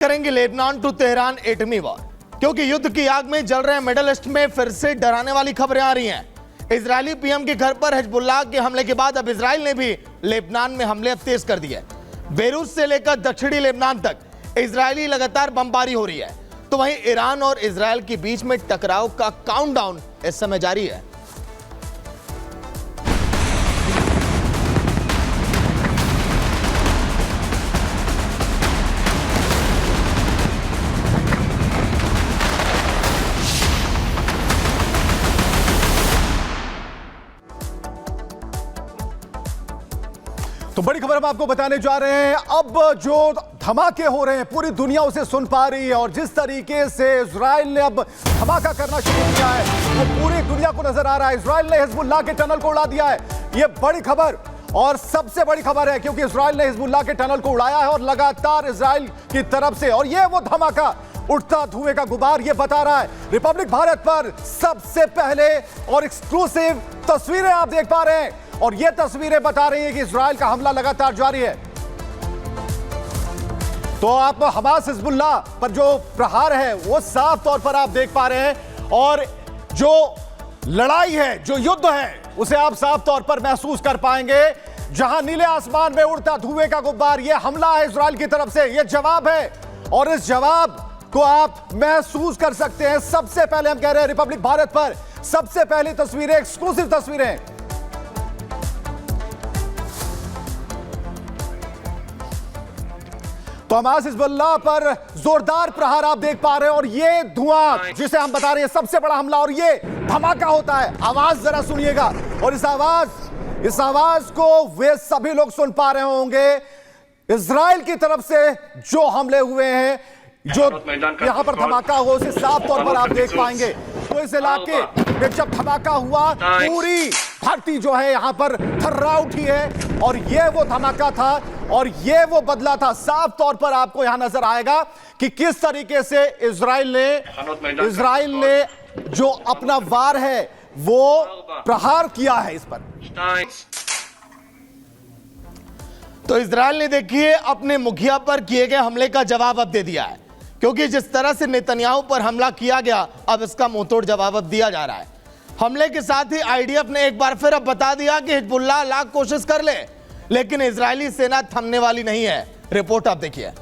करेंगे Lebanon to Tehran एटमी war, क्योंकि युद्ध की आग में जल रहे मिडल ईस्ट में फिर से डराने वाली खबरें आ रही हैं। इजरायली पीएम के घर पर हिजबुल्लाह के हमले के बाद अब इजराइल ने भी लेबनान में हमले तेज कर दिए। बेरूत से लेकर दक्षिणी लेबनान तक इजरायली लगातार बमबारी हो रही है, तो वहीं ईरान और इजराइल के बीच में टकराव का काउंटडाउन इस समय जारी है। तो बड़ी खबर हम आपको बताने जा रहे हैं। अब जो धमाके हो रहे हैं पूरी दुनिया उसे सुन पा रही है, और जिस तरीके से इजराइल ने अब धमाका करना शुरू किया है वो पूरी दुनिया को नजर आ रहा है। इजराइल ने हिजबुल्लाह के टनल को उड़ा दिया है, ये बड़ी खबर और सबसे बड़ी खबर है, क्योंकि इजराइल ने हिजबुल्लाह के टनल को उड़ाया है और लगातार इजराइल की तरफ से, और ये वो धमाका उठता धुएं का गुबार ये बता रहा है। रिपब्लिक भारत पर सबसे पहले और एक्सक्लूसिव तस्वीरें आप देख पा रहे हैं, और ये तस्वीरें बता रही हैं कि इजराइल का हमला लगातार जारी है। तो आप हमास हिजबुल्लाह पर जो प्रहार है वो साफ तौर पर आप देख पा रहे हैं, और जो लड़ाई है, जो युद्ध है, उसे आप साफ तौर पर महसूस कर पाएंगे। जहां नीले आसमान में उड़ता धुएं का गुब्बार, ये हमला है इजराइल की तरफ से, ये जवाब है, और इस जवाब को आप महसूस कर सकते हैं। सबसे पहले हम कह रहे हैं रिपब्लिक भारत पर सबसे पहली तस्वीरें, एक्सक्लूसिव तस्वीरें। तो हमास हिजबुल्लाह पर जोरदार प्रहार आप देख पा रहे हैं, और ये धुआं जिसे हम बता रहे हैं सबसे बड़ा हमला, और ये धमाका होता है। आवाज जरा सुनिएगा, और इस आवाज को वे सभी लोग सुन पा रहे होंगे। इजराइल की तरफ से जो हमले हुए हैं, जो यहां पर धमाका हुआ, उसे साफ तौर पर आप देख पाएंगे। तो इस इलाके में जब धमाका हुआ पूरी धरती जो है यहां पर थर्रा उठी है, और ये वो धमाका था और ये वो बदला था। साफ तौर पर आपको यहां नजर आएगा कि किस तरीके से इजराइल ने जो अपना वार है वो प्रहार किया है इस पर। तो इजराइल ने देखिए अपने मुखिया पर किए गए हमले का जवाब अब दे दिया है, क्योंकि जिस तरह से नेतन्याहू पर हमला किया गया, अब इसका मुंहतोड़ जवाब अब दिया जा रहा है। हमले के साथ ही आईडीएफ ने एक बार फिर अब बता दिया कि हिजबुल्लाह लाख कोशिश कर ले, लेकिन इजरायली सेना थमने वाली नहीं है। रिपोर्ट आप देखिए।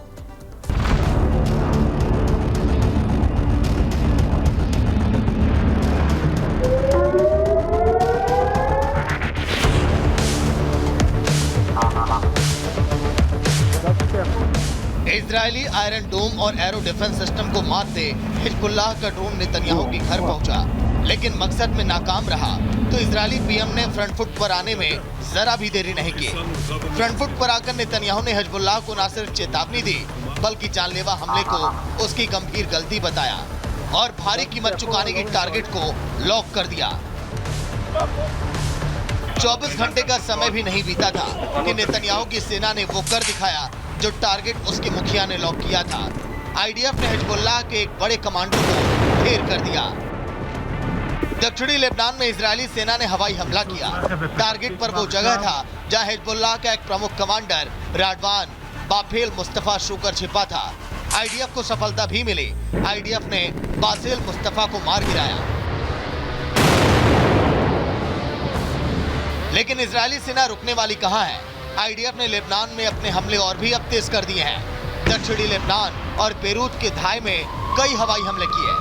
इजरायली आयरन डोम और एरो डिफेंस सिस्टम को मात दे हिजबुल्लाह का ड्रोन नेतन्याहू के घर पहुंचा, लेकिन मकसद में नाकाम रहा। तो इजरायली पीएम ने फ्रंट फुट पर आने में जरा भी देरी नहीं की। फ्रंट फुट पर आकर नेतन्याहू ने हिजबुल्लाह को न सिर्फ चेतावनी दी, बल्कि जानलेवा हमले को उसकी गंभीर गलती बताया और भारी कीमत चुकाने की टारगेट को लॉक कर दिया। 24 घंटे का समय भी नहीं बीता था कि नेतन्याहू की सेना ने वो कर दिखाया जो टारगेट उसके मुखिया ने लॉक किया था। आईडीएफ ने हिजबुल्लाह के एक बड़े कमांडो को ढेर कर दिया। दक्षिणी लेबनान में इजरायली सेना ने हवाई हमला किया। टारगेट पर वो जगह था जहां हिजबुल्लाह का एक प्रमुख कमांडर राडवान बाफेल मुस्तफा शूकर छिपा था। आईडीएफ को सफलता भी मिली। आईडीएफ ने बासेल मुस्तफा को मार गिराया, लेकिन इजरायली सेना रुकने वाली कहां है। आईडीएफ ने लेबनान में अपने हमले और भी अब तेज कर दिए हैं। दक्षिणी लेबनान और बेरूत के धाई में कई हवाई हमले किए।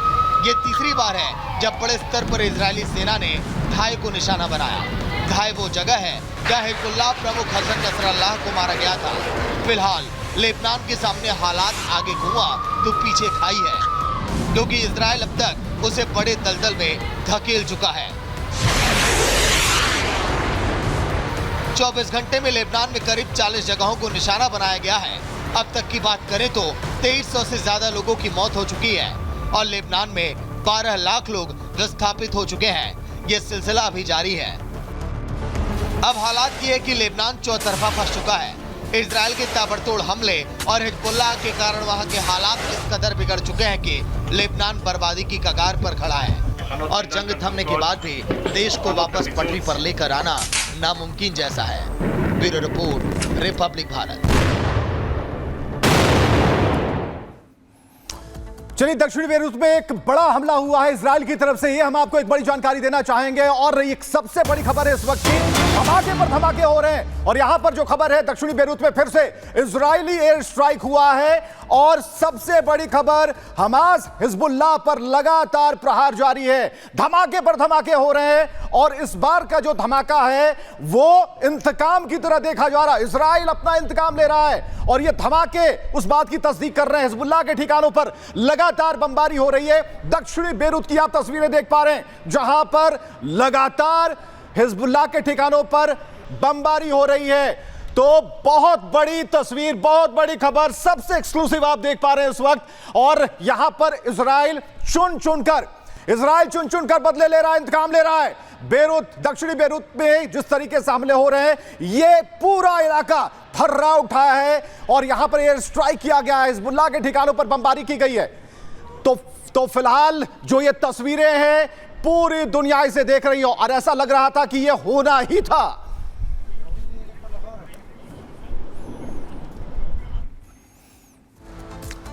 ये तीसरी बार है जब बड़े स्तर पर इजरायली सेना ने धाई को निशाना बनाया। धाई वो जगह है जहां हिजबुल्लाह प्रमुख हसन नसरल्लाह को मारा गया था। फिलहाल लेबनान के सामने हालात आगे कुआं तो पीछे खाई है, क्योंकि इजराइल अब तक उसे बड़े दलदल में धकेल चुका है। 24 घंटे में लेबनान में करीब 40 जगहों को निशाना बनाया गया है। अब तक की बात करें तो 2300 से ज्यादा लोगों की मौत हो चुकी है, और लेबनान में 12 लाख लोग विस्थापित हो चुके हैं। ये सिलसिला अभी जारी है। अब हालात ये है कि लेबनान चौतरफा फंस चुका है। इजराइल के ताबड़तोड़ हमले और हिजबुल्लाह के कारण वहां के हालात इस कदर बिगड़ चुके हैं कि लेबनान बर्बादी की कगार पर खड़ा है, और जंग थमने के बाद भी देश को वापस पटरी पर लेकर आना नामुमकिन जैसा है। Bureau report, Republic Bharat. चलिए, दक्षिणी बेरूत में एक बड़ा हमला हुआ है इजराइल की तरफ से। ये हम आपको एक बड़ी जानकारी देना चाहेंगे और एक सबसे बड़ी खबर है इस वक्त की। धमाके पर धमाके हो रहे हैं और यहां पर जो खबर है, दक्षिणी बेरूत में फिर से इजरायली एयर स्ट्राइक हुआ है और सबसे बड़ी खबर, हमास हिजबुल्लाह पर लगातार प्रहार जारी है। धमाके पर धमाके हो रहे हैं और इस बार का जो धमाका है वो इंतकाम की तरह देखा जा रहा है। इजराइल अपना इंतकाम ले रहा है और ये धमाके उस बात की तस्दीक कर रहे हैं। हिजबुल्लाह के ठिकानों पर लगातार बमबारी हो रही है। दक्षिणी बेरूत की आप तस्वीरें देख पा रहे हैं जहां पर लगातार हिजबुल्लाह के ठिकानों पर बमबारी हो रही है। तो बहुत बड़ी तस्वीर, बहुत बड़ी खबर, सबसे एक्सक्लूसिव आप देख पा रहे हैं इस वक्त। और यहां पर इजराइल चुन चुनकर बदले ले रहा है, इंतकाम ले रहा है। बेरूत, दक्षिणी बेरूत में जिस तरीके से हमले हो रहे हैं, ये पूरा इलाका थर्रा उठा है और यहां पर एयर स्ट्राइक किया गया है, हिजबुल्लाह के ठिकानों पर बमबारी की गई है। तो फिलहाल जो ये तस्वीरें हैं, पूरी दुनिया इसे देख रही हो और ऐसा लग रहा था कि ये होना ही था।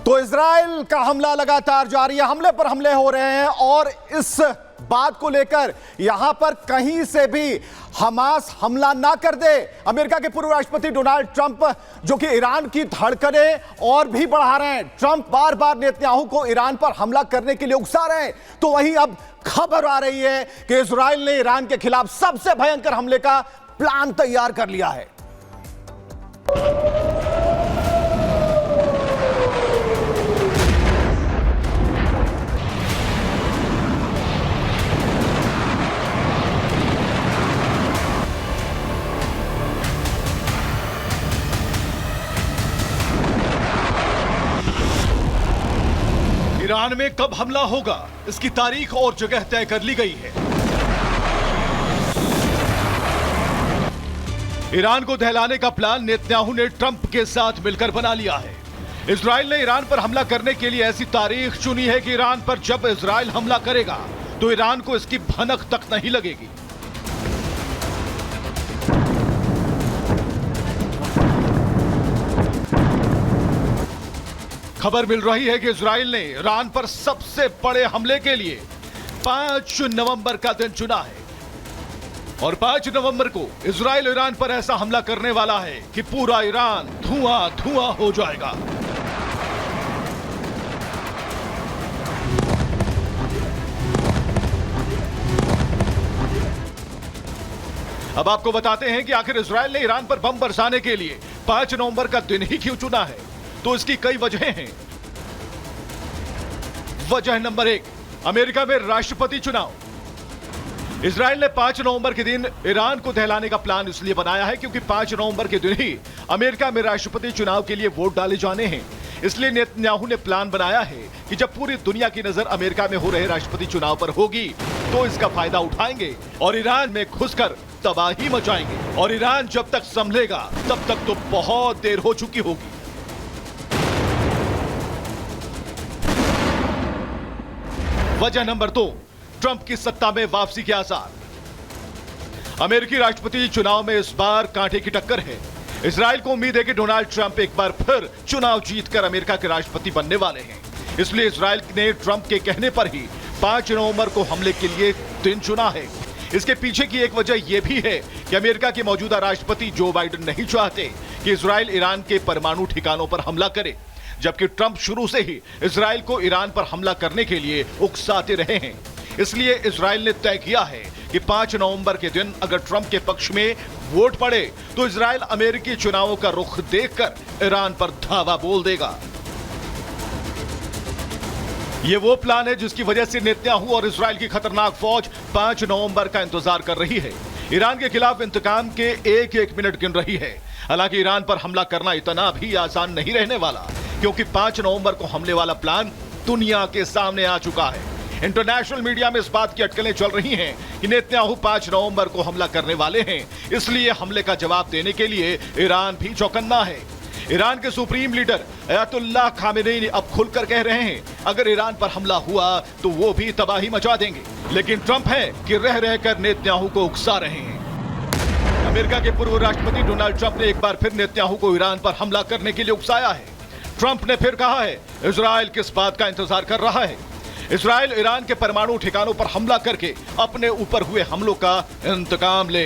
तो इजराइल का हमला लगातार जारी है, हमले पर हमले हो रहे हैं और इस बात को लेकर यहां पर कहीं से भी हमास हमला ना कर दे। अमेरिका के पूर्व राष्ट्रपति डोनाल्ड ट्रंप जो कि ईरान की धड़कनें और भी बढ़ा रहे हैं, ट्रंप बार बार नेतन्याहू को ईरान पर हमला करने के लिए उकसा रहे हैं। तो वहीं अब खबर आ रही है कि इजराइल ने ईरान के खिलाफ सबसे भयंकर हमले का प्लान तैयार कर लिया है। ईरान में कब हमला होगा, इसकी तारीख और जगह तय कर ली गई है। ईरान को दहलाने का प्लान नेतन्याहू ने ट्रंप के साथ मिलकर बना लिया है। इजराइल ने ईरान पर हमला करने के लिए ऐसी तारीख चुनी है कि ईरान पर जब इजराइल हमला करेगा तो ईरान को इसकी भनक तक नहीं लगेगी। खबर मिल रही है कि इजराइल ने ईरान पर सबसे बड़े हमले के लिए 5 नवंबर का दिन चुना है और 5 नवंबर को इजराइल ईरान पर ऐसा हमला करने वाला है कि पूरा ईरान धुआं धुआं हो जाएगा। अब आपको बताते हैं कि आखिर इजराइल ने ईरान पर बम बरसाने के लिए 5 नवंबर का दिन ही क्यों चुना है। तो इसकी कई वजहें हैं। वजह नंबर 1, अमेरिका में राष्ट्रपति चुनाव। इजराइल ने 5 नवंबर के दिन ईरान को दहलाने का प्लान इसलिए बनाया है क्योंकि 5 नवंबर के दिन ही अमेरिका में राष्ट्रपति चुनाव के लिए वोट डाले जाने हैं। इसलिए नेतन्याहू ने प्लान बनाया है कि जब पूरी दुनिया की नजर अमेरिका में हो रहे राष्ट्रपति चुनाव पर होगी तो इसका फायदा उठाएंगे और ईरान में घुसकर तबाही मचाएंगे। और ईरान जब तक संभलेगा तब तक तो बहुत देर हो चुकी होगी। वजह नंबर 2, ट्रंप की सत्ता में वापसी के आसार। अमेरिकी राष्ट्रपति चुनाव में इस बार कांटे की टक्कर है। इजराइल को उम्मीद है कि डोनाल्ड ट्रंप एक बार फिर चुनाव जीतकर अमेरिका के राष्ट्रपति बनने वाले हैं। इसलिए इजराइल ने ट्रंप के कहने पर ही 5 नवंबर को हमले के लिए दिन चुना है। इसके पीछे की एक वजह यह भी है कि अमेरिका के मौजूदा राष्ट्रपति जो बाइडेन नहीं चाहते कि इजराइल ईरान के परमाणु ठिकानों पर हमला करे, जबकि ट्रंप शुरू से ही इजराइल को ईरान पर हमला करने के लिए उकसाते रहे हैं। इसलिए इजराइल ने तय किया है कि 5 नवंबर के दिन अगर ट्रंप के पक्ष में वोट पड़े तो इजराइल अमेरिकी चुनावों का रुख देखकर ईरान पर धावा बोल देगा। यह वो प्लान है जिसकी वजह से नेतन्याहू और इजराइल की खतरनाक फौज 5 नवंबर का इंतजार कर रही है। ईरान के खिलाफ इंतकाम के एक मिनट गिन रही है। हालांकि ईरान पर हमला करना इतना भी आसान नहीं रहने वाला, क्योंकि 5 नवंबर को हमले वाला प्लान दुनिया के सामने आ चुका है। इंटरनेशनल मीडिया में इस बात की अटकलें चल रही हैं कि नेतन्याहू 5 नवंबर को हमला करने वाले हैं, इसलिए हमले का जवाब देने के लिए ईरान भी चौकन्ना है। ईरान के सुप्रीम लीडर अयतुल्लाह खामेनी अब खुलकर कह रहे हैं अगर ईरान पर हमला हुआ तो वो भी तबाही मचा देंगे। लेकिन ट्रंप है कि रह रहकर नेतन्याहू को उकसा रहे हैं। अमेरिका के पूर्व राष्ट्रपति डोनाल्ड ट्रंप ने एक बार फिर नेतन्याहू को ईरान पर हमला करने के लिए उकसाया है। ट्रंप ने फिर कहा है, इजराइल किस बात का इंतजार कर रहा है? इजराइल ईरान के परमाणु ठिकानों पर हमला करके अपने ऊपर हुए हमलों का इंतकाम ले।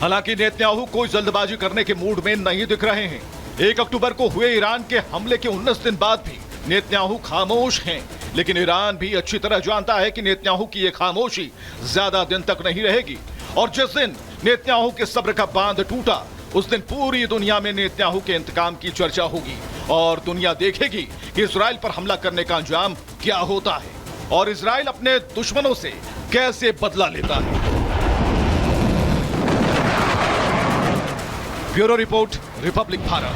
हालांकि नेतन्याहू कोई जल्दबाजी करने के मूड में नहीं दिख रहे हैं। 1 अक्टूबर को हुए ईरान के हमले के 19 दिन बाद भी नेतन्याहू खामोश हैं, लेकिन ईरान भी अच्छी तरह जानता है कि नेतन्याहू की यह खामोशी ज्यादा दिन तक नहीं रहेगी। और जिस दिन नेतन्याहू के सब्र का बांध टूटा, उस दिन पूरी दुनिया में नेतन्याहू के इंतकाम की चर्चा होगी और दुनिया देखेगी कि इजराइल पर हमला करने का अंजाम क्या होता है और इजराइल अपने दुश्मनों से कैसे बदला लेता है। Bureau report, Republic Bharat.